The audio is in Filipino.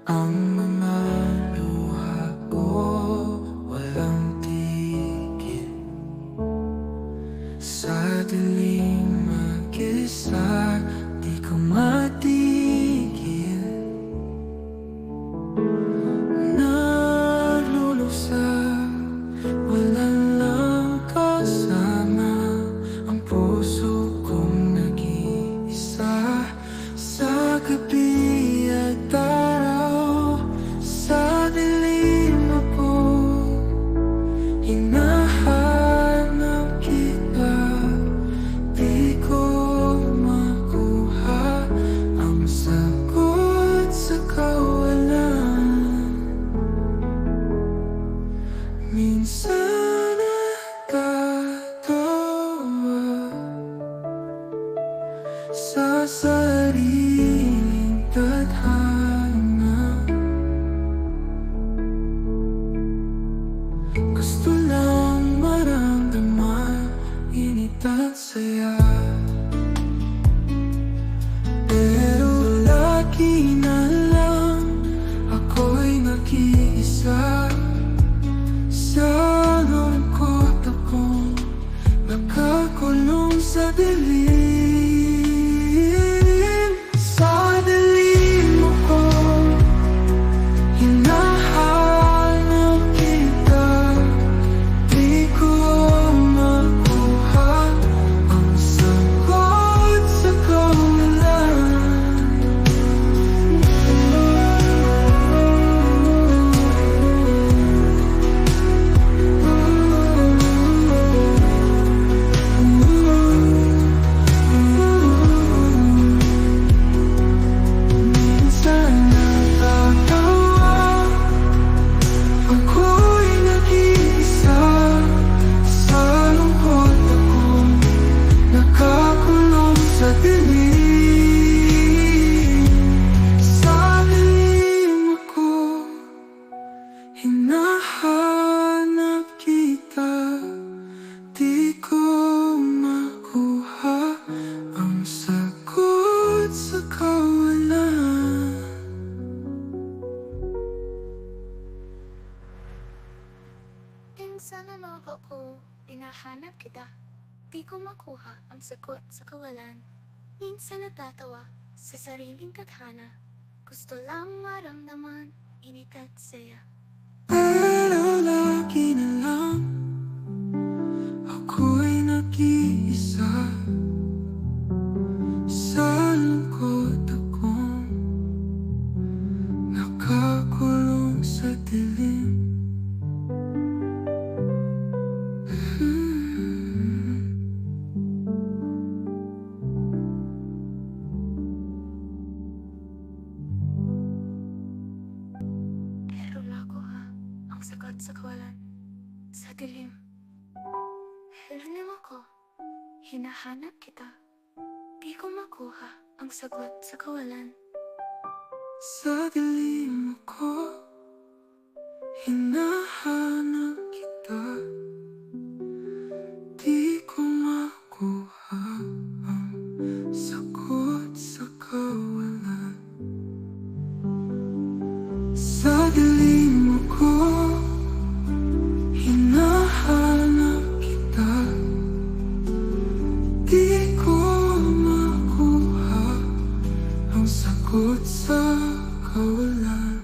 Ang mga luha ko walang tigil. Sa dilim mag-isa, di ko matigil. Nalulusaw, wala lang kasama. Ang puso kong nag-iisa sa gabi at araw. Sa dilim ako, hinahanap kita. Di ko makuha ang sagot sa kawalan. Minsan natatawa sa sariling tadhana. Gusto lang maramdaman init at saya, pero lagi na lang ako'y nag-iisa. Sa lungkot akong nakakulong sa dilim. Sa dilim ako, hinahanap kita. Di ko makuha ang sagot sa kawalan. Minsan natatawa, ako'y nag-iisa. Sa lungkot akong nakakulong sa dilim. Sa dilim ako, hinahanap kita. Di ko makuha ang sagot sa kawalan. Minsan ako, hinahanap kita. Di ko makuha ang sagot sa kawalan. Minsan natatawa sa sariling tadhana. Gusto lang maramdaman init at saya. Pero lagi na lang ako'y nag-iisa. Sa lungkot akong nakakulong sa dilim. Pero nakuha ang sagot sa kawalan. Sa dilim. Dilim ako, hinahanap kita. Di ko makuha ang sagot sa kawalan. Sa dilim ako, hinahanap kita. Di ko makuha ang sagot sa kawalan. Sa dilim ako, hinahanap kita. Di ko makuha ang sagot sa kawalan.